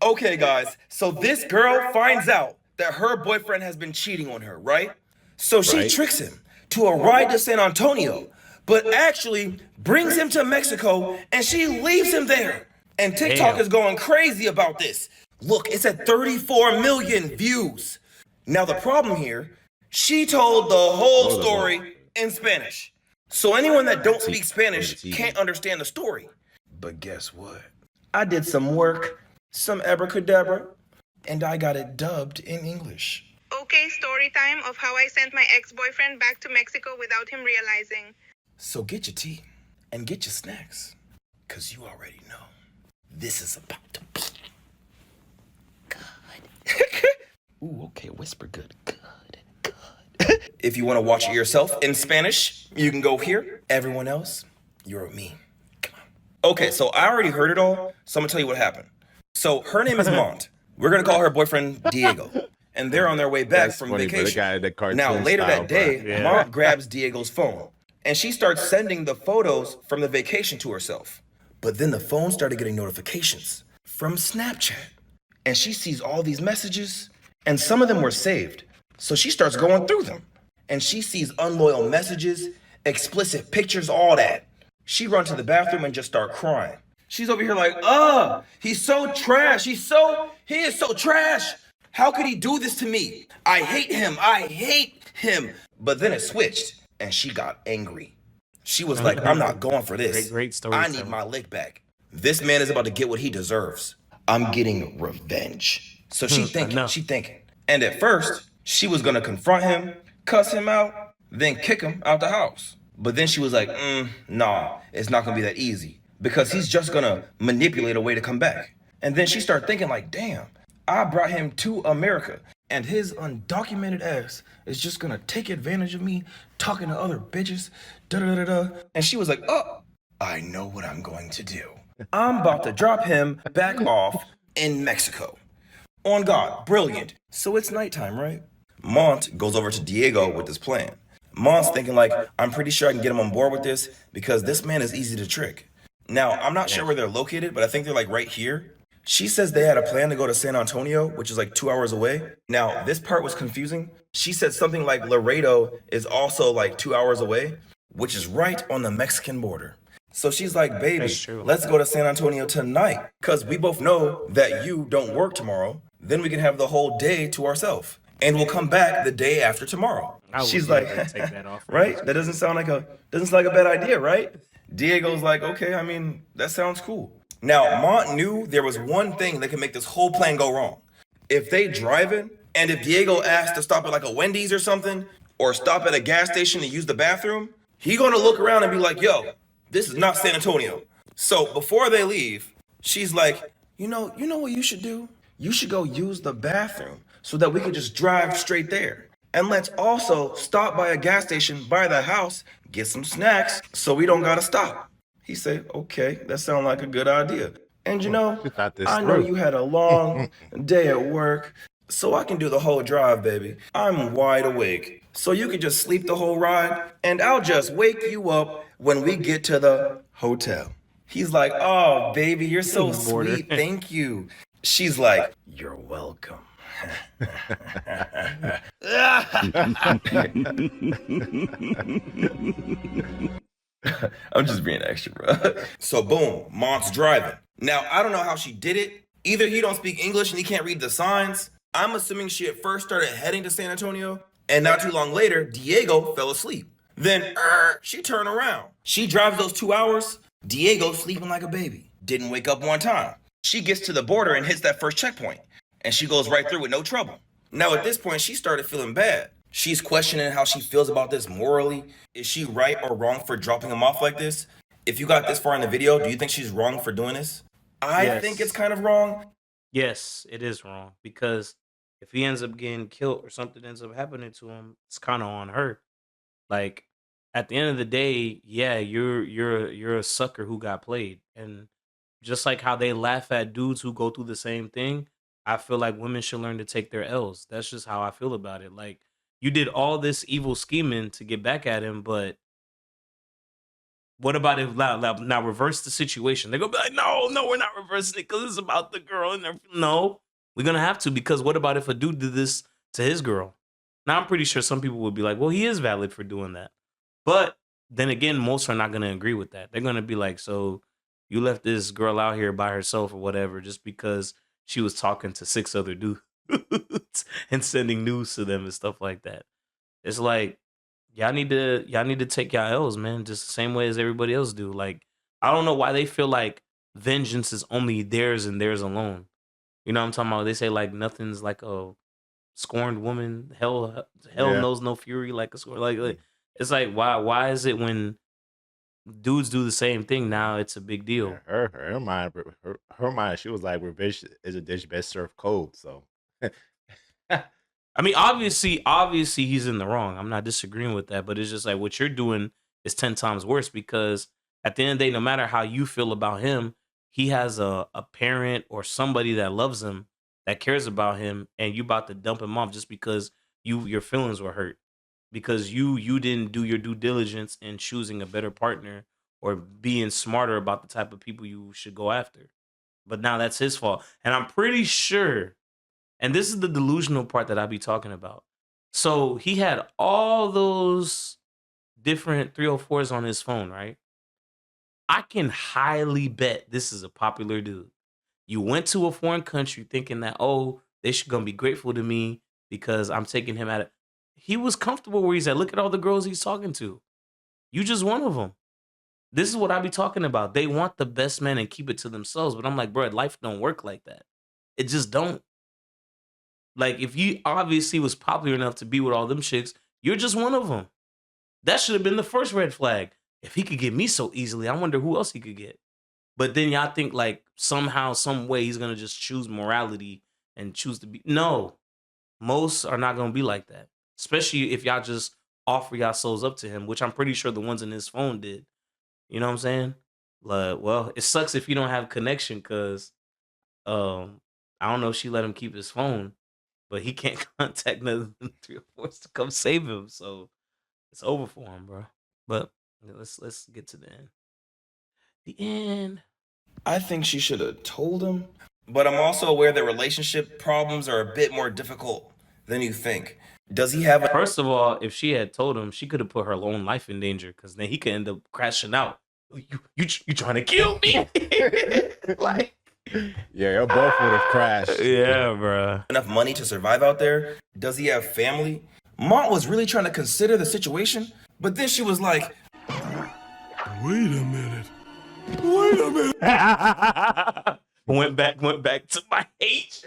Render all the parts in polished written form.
Okay, guys, so this girl finds out that her boyfriend has been cheating on her, right? So she Right. tricks him to a ride to San Antonio, but actually brings him to Mexico and she leaves him there. And TikTok Damn. is going crazy about this. Look, it's at 34 million views. Now, the problem here, she told the whole Hold up. story in Spanish. So anyone that don't See, speak Spanish it's easy. can't understand the story. But guess what? I did some work, some abracadabra, and I got it dubbed in English. Okay, story time of how I sent my ex-boyfriend back to Mexico without him realizing. So get your tea and get your snacks, because you already know this is about to be good. Ooh, okay, whisper good. Good. If you want to watch it yourself in Spanish, you can go here. Everyone else, you're with me. Come on. Okay, so I already heard it all, so I'm going to tell you what happened. So her name is Mont. We're going to call her boyfriend Diego. And they're on their way back That's from funny, bro. The vacation. guy, the cartoon Now, later style, that day, bro. Yeah. Mont grabs Diego's phone and she starts sending the photos from the vacation to herself. But then the phone started getting notifications from Snapchat. And she sees all these messages, and some of them were saved. So she starts going through them. And she sees unloyal messages, explicit pictures, all that. She runs to the bathroom and just start crying. She's over here like, he's so trash. He is so trash. How could he do this to me? I hate him. But then it switched and she got angry. She was like, I'm not going for this. Great I need storytelling. my lick back. This man is about to get what he deserves. I'm getting revenge. So she thinking. And at first, she was gonna confront him, cuss him out, then kick him out the house. But then she was like, nah, it's not gonna be that easy. Because he's just gonna manipulate a way to come back. And then she started thinking like, damn, I brought him to America. And his undocumented ass is just gonna take advantage of me, talking to other bitches, da-da-da-da. And she was like, oh, I know what I'm going to do. I'm about to drop him back off in Mexico. On God, brilliant. So it's nighttime, right? Mont goes over to Diego with this plan. Mont's thinking like, I'm pretty sure I can get him on board with this because this man is easy to trick. Now, I'm not sure where they're located, but I think they're like right here. She says they had a plan to go to San Antonio, which is like 2 hours away. Now, this part was confusing. She said something like Laredo is also like 2 hours away, which is right on the Mexican border. So she's like, baby, That's true. let's go to San Antonio tonight, because we both know that you don't work tomorrow. Then we can have the whole day to ourselves. And we'll come back the day after tomorrow. I would She's never like, take that off. right? That doesn't sound like a bad idea, right? Diego's like, okay, I mean, that sounds cool. Now, Mont knew there was one thing that could make this whole plan go wrong. If they driving, and if Diego asked to stop at like a Wendy's or something, or stop at a gas station to use the bathroom, he gonna look around and be like, yo, this is not San Antonio. So before they leave, she's like, you know what you should do? You should go use the bathroom so that we can just drive straight there. And let's also stop by a gas station by the house, get some snacks so we don't gotta stop. He said, okay, that sounds like a good idea. And you know, You thought this I know through. you had a long day at work, so I can do the whole drive, baby. I'm wide awake. So you can just sleep the whole ride, and I'll just wake you up when we get to the hotel. He's like, oh, baby, you're so Border. sweet. Thank you. She's like, you're welcome. I'm just being extra, bro. So boom, Mont's driving. Now, I don't know how she did it. Either he don't speak English and he can't read the signs. I'm assuming she at first started heading to San Antonio, and not too long later, Diego fell asleep. Then she turned around. She drives those 2 hours. Diego's sleeping like a baby. Didn't wake up one time. She gets to the border and hits that first checkpoint, and she goes right through with no trouble. Now at this point, she started feeling bad. She's questioning how she feels about this morally. Is she right or wrong for dropping him off like this? If you got this far in the video, do you think she's wrong for doing this? I Yes. think it's kind of wrong. Yes, it is wrong because if he ends up getting killed or something ends up happening to him, it's kind of on her. Like at the end of the day, yeah, you're a sucker who got played, and just like how they laugh at dudes who go through the same thing, I feel like women should learn to take their L's. That's just how I feel about it. Like you did all this evil scheming to get back at him, but What about if now reverse the situation? They're gonna be like, no, we're not reversing it because it's about the girl and everything. No, we're gonna have to, because what about if a dude did this to his girl? Now I'm pretty sure some people would be like, well, he is valid for doing that. But then again, most are not gonna agree with that. They're gonna be like, so you left this girl out here by herself or whatever just because she was talking to 6 other dudes and sending news to them and stuff like that. It's like, y'all need to take y'all L's, man, just the same way as everybody else do. Like, I don't know why they feel like vengeance is only theirs and theirs alone. You know what I'm talking about? They say like nothing's like a scorned woman. Hell knows no fury like a scorned. Like it's like, why is it when dudes do the same thing now it's a big deal? Her mind, she was like, revenge is a dish best served cold. So I mean, obviously he's in the wrong. I'm not disagreeing with that, but it's just like what you're doing is 10 times worse, because at the end of the day, no matter how you feel about him, he has a parent or somebody that loves him, that cares about him, and you about to dump him off just because your feelings were hurt, because you didn't do your due diligence in choosing a better partner or being smarter about the type of people you should go after. But now that's his fault. And I'm pretty sure, and this is the delusional part that I be talking about. So he had all those different 304s on his phone, right? I can highly bet this is a popular dude. You went to a foreign country thinking that, oh, they should gonna be grateful to me because I'm taking him at it. He was comfortable where he's at. Look at all the girls he's talking to. You just one of them. This is what I be talking about. They want the best man and keep it to themselves. But I'm like, bro, life don't work like that. It just don't. Like, if you obviously was popular enough to be with all them chicks, you're just one of them. That should have been the first red flag. If he could get me so easily, I wonder who else he could get. But then y'all think like somehow, some way he's gonna just choose morality and choose to be. No, most are not gonna be like that. Especially if y'all just offer y'all souls up to him, which I'm pretty sure the ones in his phone did. You know what I'm saying? Like, well, it sucks if you don't have connection, because I don't know if she let him keep his phone, but he can't contact none of them 304s to come save him. So it's over for him, bro. But let's get to the end. The end. I think she should have told him, but I'm also aware that relationship problems are a bit more difficult than you think. Does he have a... First of all, if she had told him, she could have put her own life in danger, because then he could end up crashing out. You trying to kill me? Like, yeah, you both would have crashed. Yeah, bro. enough money to survive out there? Does he have family? Mont was really trying to consider the situation, but then she was like, Wait a minute. went back to my hate.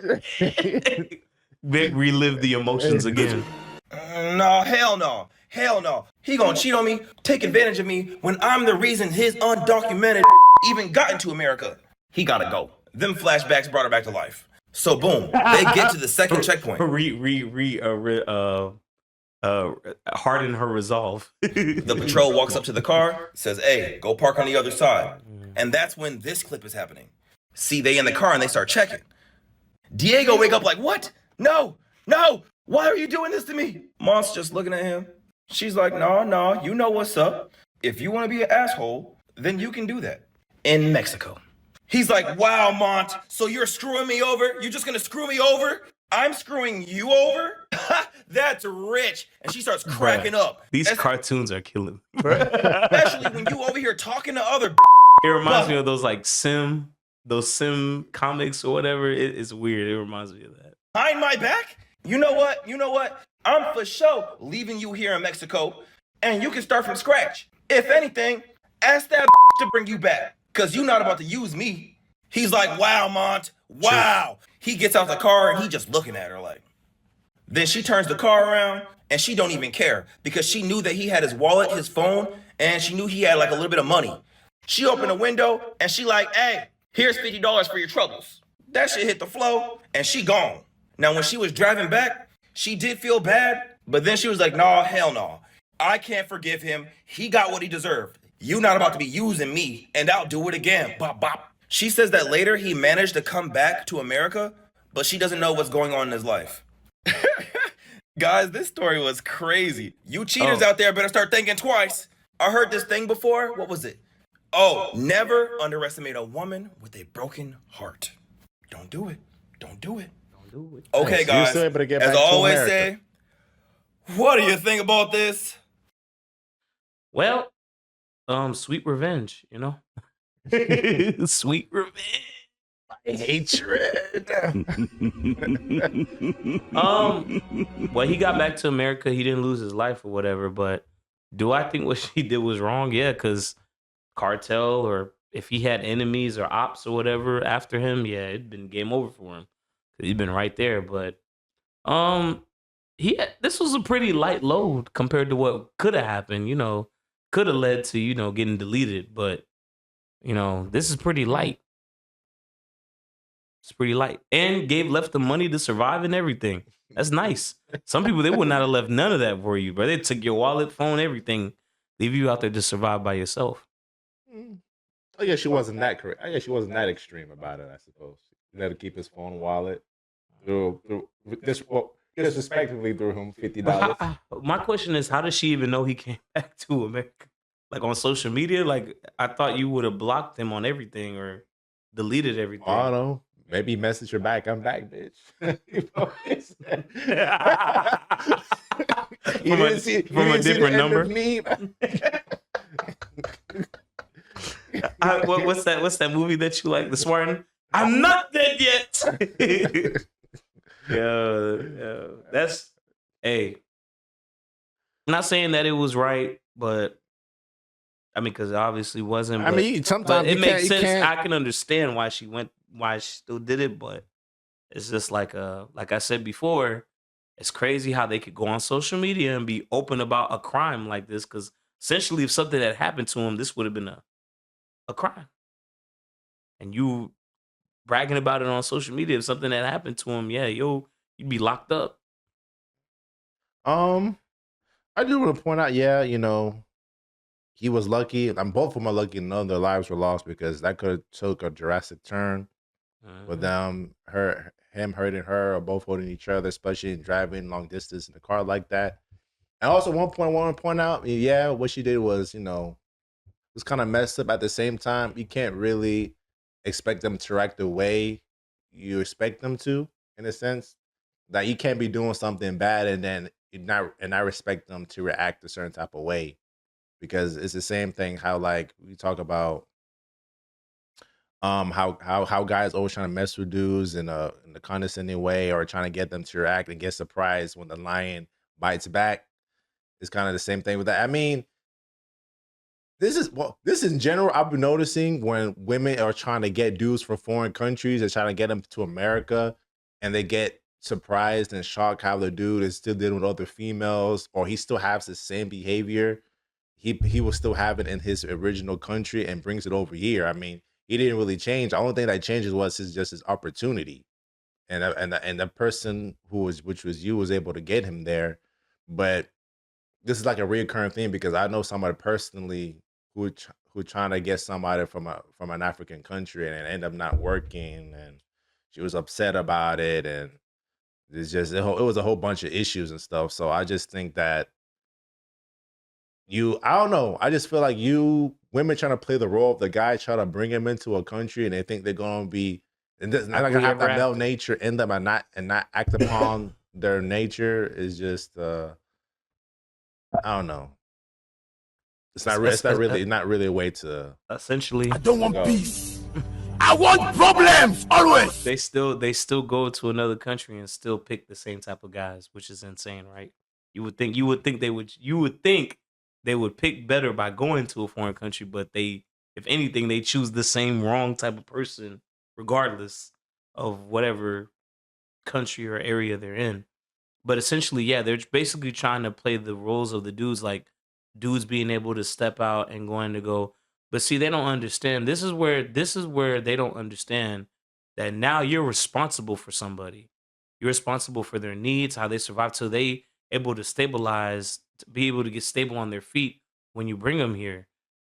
Relive the emotions again. no, hell no. Hell no. He gonna cheat on me, take advantage of me when I'm the reason his undocumented even got into America. He gotta go. Them flashbacks brought her back to life. So boom, they get to the second checkpoint. Harden her resolve. The patrol walks up to the car, says, hey, go park on the other side. And that's when this clip is happening. See, they in the car and they start checking. Diego wake up like, what? No, why are you doing this to me? Mont's just looking at him. She's like, no, you know what's up. If you want to be an asshole, then you can do that. In Mexico. He's like, wow, Mont, so you're screwing me over? You're just gonna screw me over? I'm screwing you over? That's rich. And she starts cracking up. These cartoons are killing. Especially when you over here talking to other. It reminds me of those like Sim comics or whatever. It's weird. It reminds me of that. Behind my back? You know what? I'm for sure leaving you here in Mexico, and you can start from scratch. If anything, ask that to bring you back, because you're not about to use me. He's like, wow, Mont, wow. He gets out the car and he just looking at her like. Then she turns the car around and she don't even care, because she knew that he had his wallet, his phone, and she knew he had like a little bit of money. She opened the window and she like, hey, here's $50 for your troubles. That shit hit the floor and she gone. Now, when she was driving back, she did feel bad, but then she was like, nah, hell no. I can't forgive him. He got what he deserved. You not about to be using me, and I'll do it again. Bop, bop. She says that later he managed to come back to America, but she doesn't know what's going on in his life. Guys, this story was crazy. You cheaters out there better start thinking twice. I heard this thing before. What was it? Oh, never underestimate a woman with a broken heart. Don't do it. Don't do it. Don't do it. Okay, Nice. You're guys. still able to get As back I to always America. say, what do you think about this? Well, sweet revenge, you know? Sweet revenge. Hatred. Well, he got back to America. He didn't lose his life or whatever, but do I think what she did was wrong? Yeah, because cartel, or if he had enemies or ops or whatever after him, yeah, it'd been game over for him. He'd been right there. But this was a pretty light load compared to what could have happened. You know, could have led to getting deleted, but this is pretty light. It's pretty light, and left the money to survive and everything. That's nice. Some people, they would not have left none of that for you, bro. They took your wallet, phone, everything, leave you out there to survive by yourself. I guess she wasn't that correct. I guess she wasn't that extreme about it. I suppose he let her keep his phone, wallet. Disrespectfully threw him $50. My question is, how does she even know he came back to America? Like on social media? Like, I thought you would have blocked him on everything or deleted everything. I don't know. Maybe message her back. I'm back, bitch. From a different number. What's that movie that you like? The Spartan? I'm not dead yet. Yo, that's I'm not saying that it was right, but I mean, because it obviously wasn't. I mean, sometimes it makes sense. I can understand why she still did it, but it's just like I said before, it's crazy how they could go on social media and be open about a crime like this. Because essentially, if something had happened to him, this would have been a crime, and you bragging about it on social media. If something had happened to him, yeah, you'd be locked up. I do want to point out, he was lucky. Both of them are lucky. None of their lives were lost because that could have took a drastic turn with him hurting her, or both hurting each other, especially in driving long distance in a car like that. And also, one point I want to point out, what she did was, was kind of messed up. At the same time, you can't really expect them to act the way you expect them to, in a sense. That you can't be doing something bad and then I respect them to react a certain type of way. Because it's the same thing how, like, we talk about how guys always trying to mess with dudes in a condescending way, or trying to get them to react and get surprised when the lion bites back. It's kind of the same thing with that. I mean, this in general, I've been noticing when women are trying to get dudes from foreign countries and trying to get them to America, and they get surprised and shocked how the dude is still dealing with other females, or he still has the same behavior he will still have it in his original country and brings it over here. I mean, he didn't really change. The only thing that changes was his opportunity, and the person which was you, was able to get him there. But this is like a recurring thing, because I know somebody personally who trying to get somebody from an African country, and it ended up not working, and she was upset about it, and it's just it was a whole bunch of issues and stuff. So I just think that I don't know. I just feel like women trying to play the role of the guy, trying to bring him into a country, and they think they're gonna be, and they're not gonna have that male nature in them, and not act upon their nature is just I don't know. It's not really a way to. Essentially, I don't want peace. I want problems always. They still go to another country and still pick the same type of guys, which is insane, right? You would think they would pick better by going to a foreign country, but if anything, they choose the same wrong type of person, regardless of whatever country or area they're in. But essentially, yeah, they're basically trying to play the roles of the dudes, like dudes being able to step out and going to go. But see, they don't understand. This is where they don't understand that now you're responsible for somebody. You're responsible for their needs, how they survive, so they able to stabilize, to be able to get stable on their feet when you bring them here.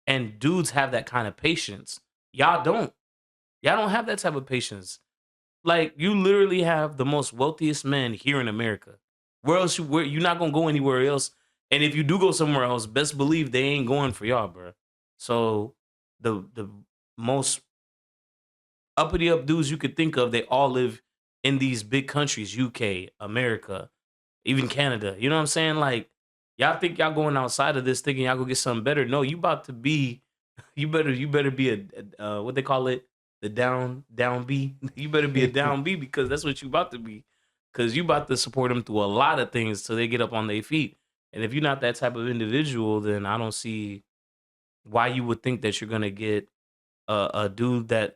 And dudes have that kind of patience. Y'all don't. Y'all don't have that type of patience. Like, you literally have the most wealthiest men here in America. Where else you're not gonna go anywhere else. And if you do go somewhere else, best believe they ain't going for y'all, bro. So the most uppity up dudes you could think of, they all live in these big countries, UK, America, even Canada. You know what I'm saying? Like, y'all think y'all going outside of this thinking y'all go get something better. No, you about to be, you better be a what they call it, the down B. You better be a down B because that's what you about to be. Because you about to support them through a lot of things till they get up on their feet. And if you're not that type of individual, then I don't see why you would think that you're gonna get a dude that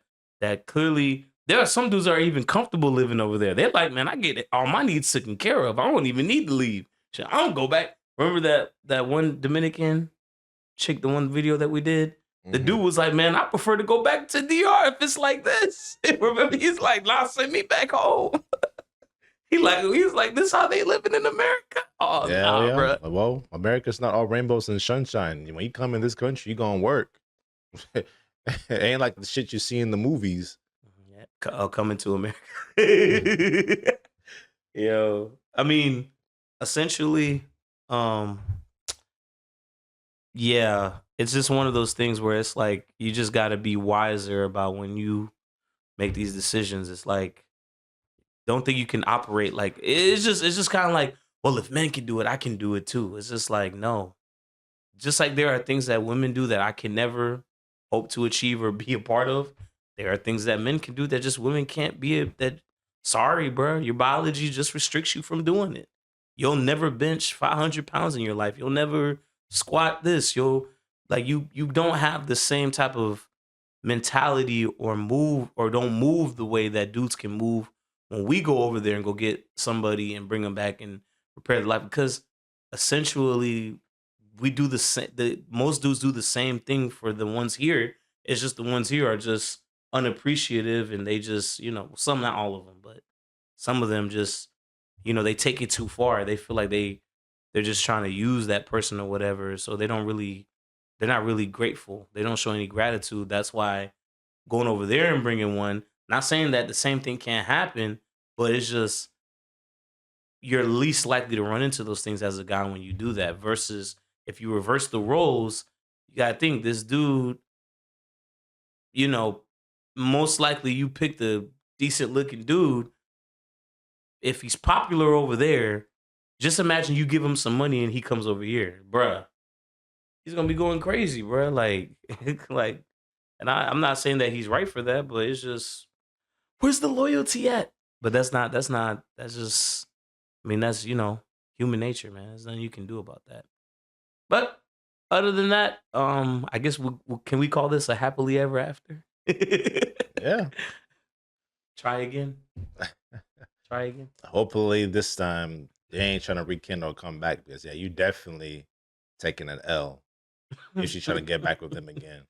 clearly there are some dudes that are even comfortable living over there. They're like, man, I get it. All my needs taken care of. I don't even need to leave. Shit, I don't go back. Remember that one Dominican chick, the one video that we did? The dude was like, man, I prefer to go back to DR if it's like this. Remember, he's like, nah, send me back home. He's like, this how they living in America? Oh, Yeah, nah, yeah. bro. Well, America's not all rainbows and sunshine. When you come in this country, you gonna work. It ain't like the shit you see in the movies. Yeah, coming to America. Yo, I mean, essentially, yeah, it's just one of those things where it's like you just got to be wiser about when you make these decisions. It's like, don't think you can operate like it's just kind of like, well, if men can do it, I can do it too. It's just like, no. Just like there are things that women do that I can never hope to achieve or be a part of, there are things that men can do that just women can't be that. Sorry, bro, your biology just restricts you from doing it. You'll never bench 500 pounds in your life. You'll never squat this. You don't have the same type of mentality or move or don't move the way that dudes can move when we go over there and go get somebody and bring them back and repair the life, because essentially we do the same. Most dudes do the same thing for the ones here. It's just the ones here are just unappreciative and they just, some, not all of them, but some of them just, they take it too far. They feel like they're just trying to use that person or whatever. So they're not really grateful. They don't show any gratitude. That's why going over there and bringing one, not saying that the same thing can't happen, but it's just you're least likely to run into those things as a guy when you do that. Versus if you reverse the roles, you gotta think this dude, most likely you picked a decent looking dude. If he's popular over there, just imagine you give him some money and he comes over here, bruh. He's gonna be going crazy, bruh. Like, and I'm not saying that he's right for that, but it's just, where's the loyalty at? But that's just, I mean, that's, human nature, man. There's nothing you can do about that. But other than that, I guess can we call this a happily ever after? Yeah. Try again. Hopefully this time they ain't trying to rekindle or come back, because you definitely taking an L if she's trying to get back with them again.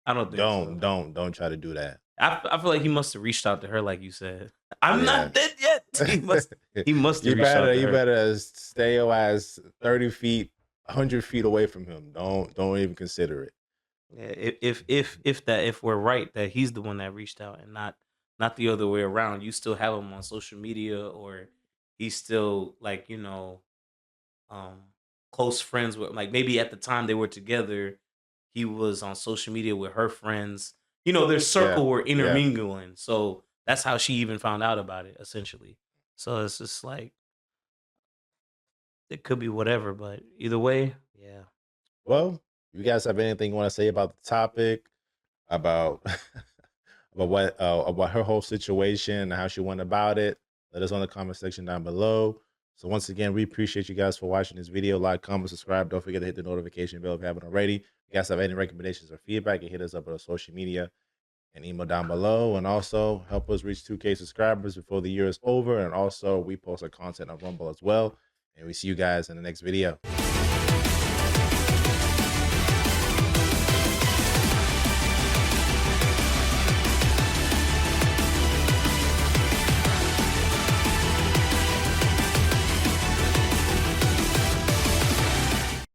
I don't think so. Don't try to do that. I feel like he must have reached out to her, like you said. I'm not dead yet. He must have reached out to her. You better stay your ass 30 feet, 100 feet away from him. Don't even consider it. Yeah, if we're right that he's the one that reached out and not the other way around, you still have him on social media, or he's still like, close friends with, like, maybe at the time they were together, he was on social media with her friends. Their circle were intermingling. So that's how she even found out about it, essentially. So it's just like, it could be whatever, but either way, yeah. Well, if you guys have anything you want to say about the topic, about about her whole situation and how she went about it, let us know in the comment section down below. So once again, we appreciate you guys for watching this video. Like, comment, subscribe. Don't forget to hit the notification bell if you haven't already. If you guys have any recommendations or feedback, you hit us up on social media and email down below. And also help us reach 2K subscribers before the year is over. And also we post our content on Rumble as well. And we see you guys in the next video.